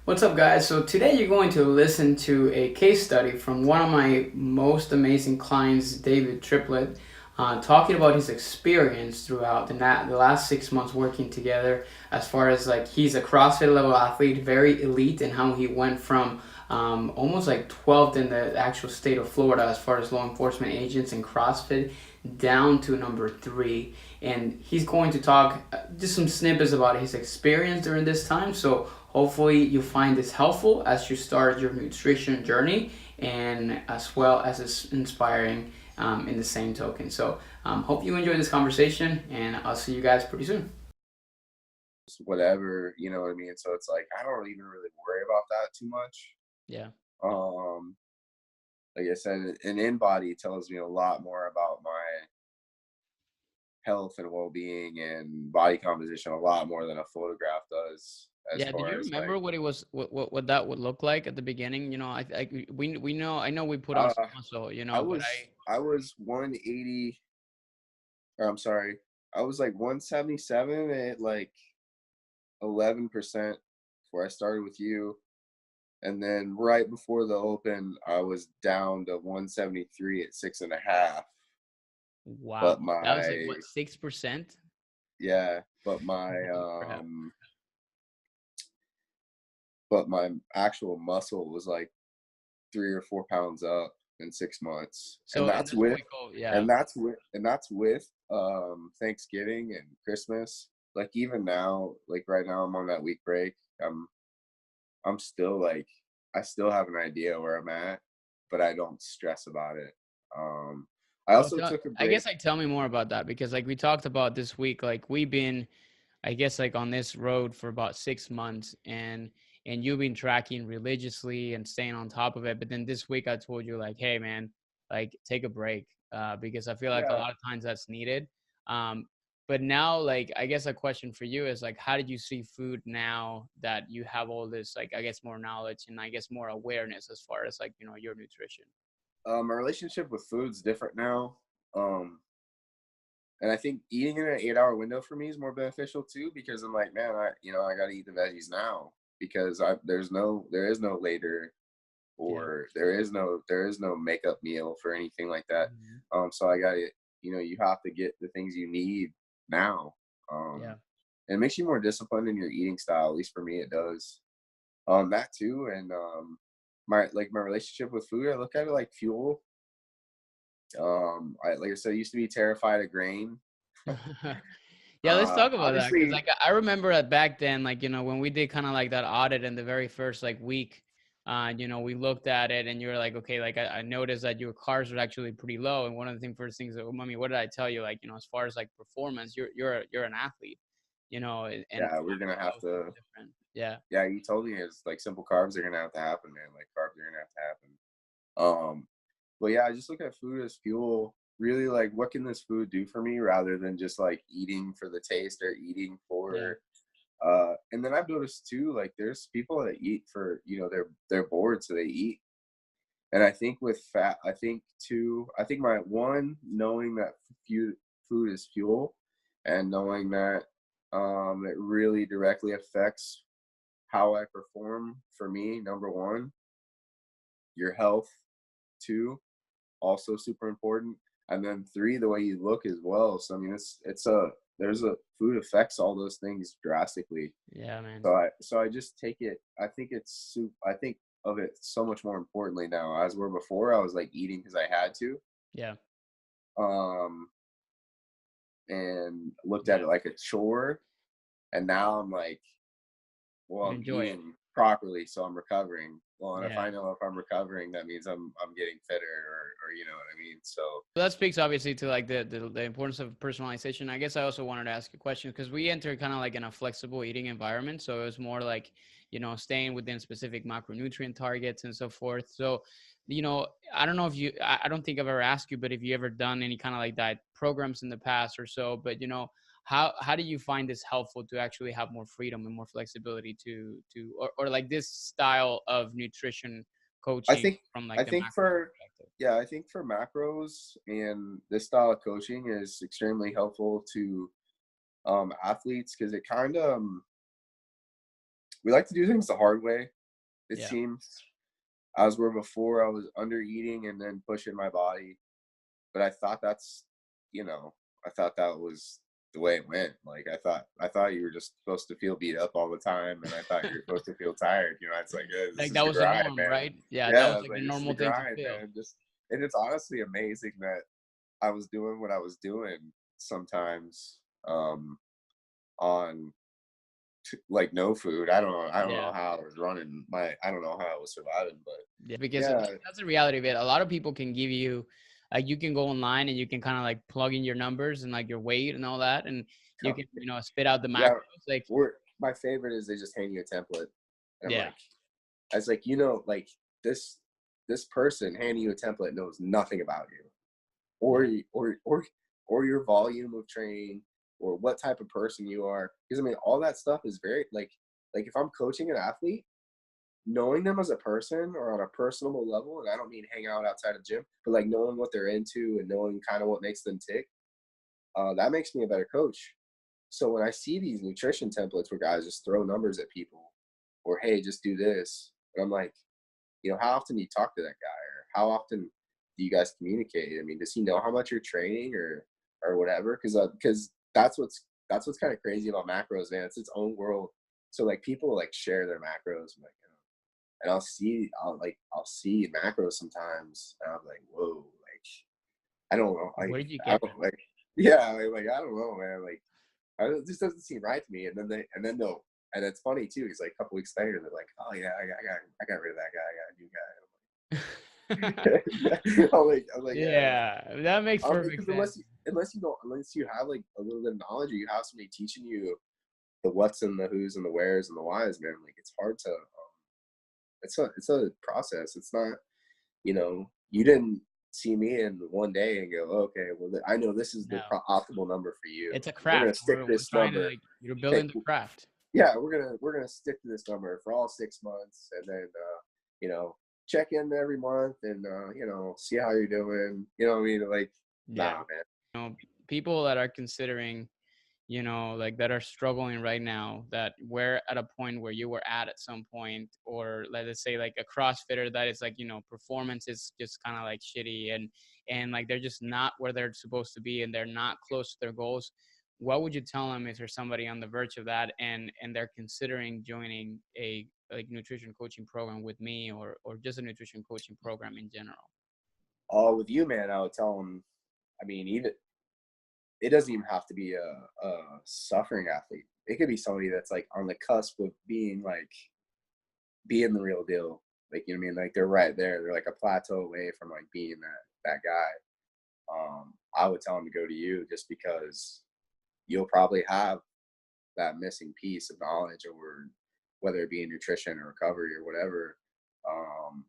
What's up, guys? So today you're going to listen to a case study from one of my most amazing clients, David Triplett, talking about his experience throughout the last 6 months working together. As far as like he's a CrossFit level athlete, very elite, and how he went from almost like 12th in the actual state of Florida as far as law enforcement agents in CrossFit down to number three. And he's going to talk just some snippets about his experience during this time. So hopefully you find this helpful as you start your nutrition journey, and as well as it's inspiring in the same token. So hope you enjoy this conversation, and I'll see you guys pretty soon. Whatever, you know what I mean? So it's like I don't even really worry about that too much. Yeah. Um, like I said, an in body tells me a lot more about my health and well being and body composition a lot more than a photograph does as Yeah, did far you as remember like what it was, what that would look like at the beginning? We know, I know we put on uh some muscle, I but was I was 180, or I'm sorry, I was like 177 at like 11% before I started with you. And then right before the open, I was down to 173 at 6.5. But wow, that was like my what, 6%? yeah, but my Holy crap. actual muscle was like 3 or 4 pounds up in 6 months. And So, and that's that's what with we call, yeah. Thanksgiving and Christmas. Like even now, like right now I'm on that week break. I'm still like I still have an idea where I'm at, but I don't stress about it. Um, I Oh, also took a I break. guess like tell me more about that, because like we talked about this week, like we've been, I guess, like on this road for about 6 months, and you've been tracking religiously and staying on top of it. But then this week I told you like, hey man, like take a break, because I feel like a Yeah, lot of times that's needed. Um, but now, like, I guess a question for you is like, how did you see food now that you have all this, like, I guess more knowledge and I guess more awareness as far as like, your nutrition? my relationship with food's different now. Um, and I think eating in an 8 hour window for me is more beneficial too because I'm like, man, I got to eat the veggies now because there is no later Yeah. or there is no makeup meal for anything like that. Mhm. So I got to, you have to get the things you need now. Yeah. And it makes you more disciplined in your eating style. At least for me, it does. That too, and my relationship with food, I look at it like fuel. Like I said, I used to be terrified of grain. Yeah, let's talk about that, because Obviously, like I remember that back then, like when we did kind of like that audit in the very first like week, we looked at it and you were like, okay, like I noticed that your cars were actually pretty low, and one of the first things that, I mean, what did I tell you? Like, as far as like performance, you're an athlete, and yeah, we're gonna have so to. different. Yeah, Yeah, you told me it's like simple carbs are gonna have to happen, man. Like carbs are gonna have to happen. But yeah, I just look at food as fuel. Really, like, what can this food do for me, rather than just like eating for the taste or eating yeah, for and then I've noticed too, like there's people that eat for, they're bored, so they eat. And I think with fat, I think my one, knowing that food is fuel, and knowing that it really directly affects how I perform. For me, number one, your health, two, also super important, and then three, the way you look as well. So I mean, it's a there's a food affects all those things drastically. yeah, man. So I just take it. I think of it so much more importantly now. As where before, I was like eating because I had to, Yeah, um, and looked at yeah, it like a chore. And now I'm like, well, you I'm enjoy it. eating properly, so I'm recovering. Well, and if Yeah. I know if I'm recovering, that means I'm getting fitter, or you know what I mean. So So that speaks obviously to like the importance of personalization. I guess I also wanted to ask a question, because we enter kind of like in a flexible eating environment. So it was more like, staying within specific macronutrient targets and so forth. So, I don't know if I don't think I've ever asked you, but if you ever done any kind of like diet programs in the past or so, but how do you find this helpful to actually have more freedom and more flexibility or like this style of nutrition I coaching think from I like the think macro for perspective? yeah, I think for macros and this style of coaching is extremely helpful to athletes because it kind of we like to do things the hard way, it Yeah. seems. As where before I was under eating and then pushing my body. But I thought that's, you know, I thought that was the way it went. Like I thought you were just supposed to feel beat up all the time, and I thought you were supposed to feel tired. You know, it's like, this Like is that the was the grind, norm, man. right? Yeah, that Yeah, I was was like like, the this is the normal thing to grind, feel. man. Just and it's honestly amazing that I was doing what I was doing sometimes on like no food. I don't know. I don't Yeah. know how I was running my. I don't know how I was surviving, but Yeah, because yeah, that's the reality of it. A lot of people can give you, like, you can go online and you can kind of like plug in your numbers and like your weight and all that, and you can, spit out the yeah. macros. Like, We're my favorite is they just hand you a template, and I'm yeah, like, I was like, like this this person handing you a template knows nothing about you, or yeah, or your volume of training, or what type of person you are. Because I mean, all that stuff is very like if I'm coaching an athlete, knowing them as a person or on a personable level, and I don't mean hang out outside of gym, but like knowing what they're into and knowing kind of what makes them tick, that makes me a better coach. So when I see these nutrition templates where guys just throw numbers at people, or hey, just do this, and I'm like, how often do you talk to that guy, or how often do you guys communicate? I mean, does he know how much you're training, or whatever? Because that's what's kind of crazy about macros, man. It's its own world. So like people like share their macros, like, and I'll see macros sometimes, and I'm like, whoa, like I don't know, where did you I get don't them? like, yeah, like I don't know, man, like it just doesn't seem right to me. And then they'll, and it's funny too. He's like a couple weeks later, they're like, "Oh yeah, I got rid of that guy. I got a new guy." I'm like, yeah. Yeah, that makes I was like, perfect because sense. unless you have like a little bit of knowledge, or you have somebody teaching you the what's and the who's and the where's and the why's, man. Like it's hard to. It's a process. It's not. You didn't see me in one day and go, okay, well, I know this is the No, optimal number for you. it's a We're gonna craft. stick We're this trying to, number. like, you're Okay, building the craft. yeah, we're gonna stick to this number for all 6 months, and then you know check in every month, and see how you're doing. You know what I mean? Like, Yeah, nah, man. people that are considering, like, that are struggling right now, that we're at a point where you were at some point, or let us say like a CrossFitter that is like, performance is just kind of like shitty, and like they're just not where they're supposed to be, and they're not close to their goals. What would you tell them if there's somebody on the verge of that, and they're considering joining a like nutrition coaching program with me, or just a nutrition coaching program in general? All with you, man. I would tell them. I mean, even it doesn't even have to be a suffering athlete. It could be somebody that's like on the cusp of being the real deal. Like, you know what I mean? Like they're right there. They're like a plateau away from like being that guy. I would tell them to go to you, just because you'll probably have that missing piece of knowledge, or whether it be in nutrition or recovery or whatever, um,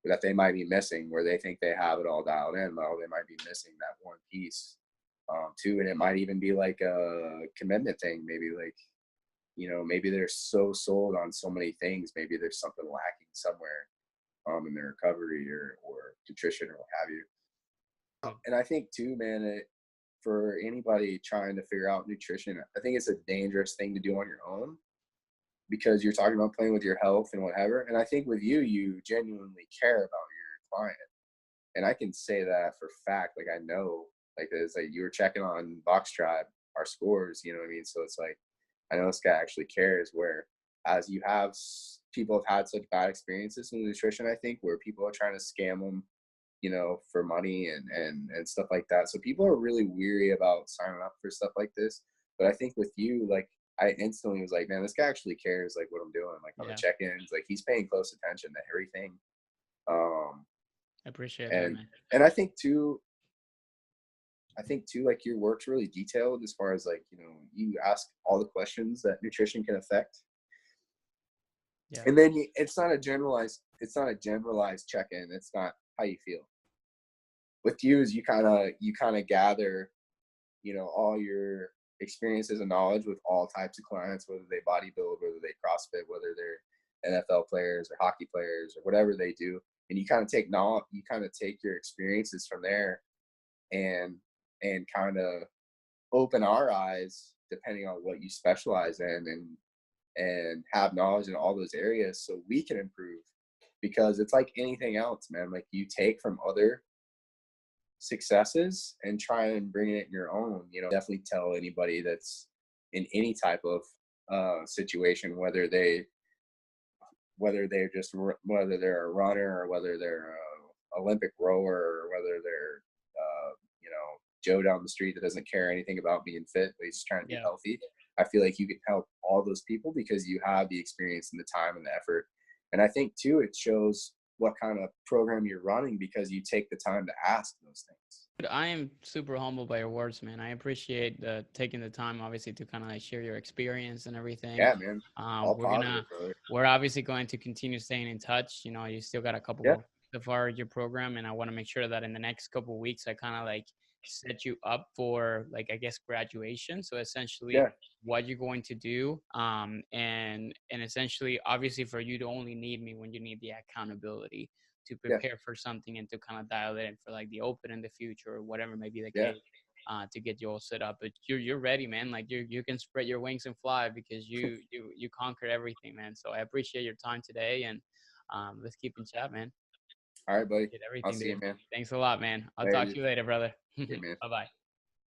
that they might be missing, where they think they have it all dialed in. Well, they might be missing that one piece, too. And it might even be like a commitment thing. Maybe like, maybe they're so sold on so many things. Maybe there's something lacking somewhere, in their recovery, or nutrition, or what have you. And I think too, man, for anybody trying to figure out nutrition, I think it's a dangerous thing to do on your own, because you're talking about playing with your health and whatever. And I think with you, you genuinely care about your client. And I can say that for fact. Like I know, like it's like you were checking on Box Tribe, our scores, you know what I mean? So it's like, I know this guy actually cares, where as you have people have had such bad experiences in nutrition, I think, where people are trying to scam them, for money and stuff like that. So people are really weary about signing up for stuff like this. But I think with you, like I instantly was like, man, this guy actually cares, like what I'm doing, like on the Yeah, check-ins, like he's paying close attention to everything. Um, I appreciate that, and man. and I think too, like your work's really detailed, as far as like, you ask all the questions that nutrition can affect. Yeah, And then it's not a generalized check-in. It's not how you feel. With you is you kind of gather, all your experiences and knowledge with all types of clients, whether they bodybuild, whether they CrossFit, whether they're NFL players or hockey players or whatever they do. And you kind of take your experiences from there, and kind of open our eyes, depending on what you specialize in, and have knowledge in all those areas so we can improve. Because it's like anything else, man. Like you take from other successes and try and bring it in your own. Definitely tell anybody that's in any type of situation, whether they're a runner or whether they're a Olympic rower or whether they're Joe down the street that doesn't care anything about being fit, but he's trying to be Yeah. healthy. I feel like you can help all those people because you have the experience and the time and the effort. And I think too, it shows what kind of program you're running because you take the time to ask those things. I am super humbled by your words, man. I appreciate taking the time, obviously, to kind of like share your experience and everything. Yeah, man. All We're gonna, positive, brother. we're obviously going to continue staying in touch. You still got a couple Yeah, more so far your program, and I want to make sure that in the next couple of weeks, I kind of like set you up for like I guess graduation. So essentially, yeah, what you're going to do, and essentially, obviously, for you to only need me when you need the accountability to yeah, prepare for something and to kind of dial it in for like the open in the future or whatever may be the yeah. case, to get you all set up. But you're ready, man. Like you can spread your wings and fly because you conquered everything, man. So I appreciate your time today, and let's keep in chat, man. All right, buddy. Get I'll everything, see you, dude. man. Thanks a lot, man. I'll talk Later. to you later, brother. Okay, man. Bye bye.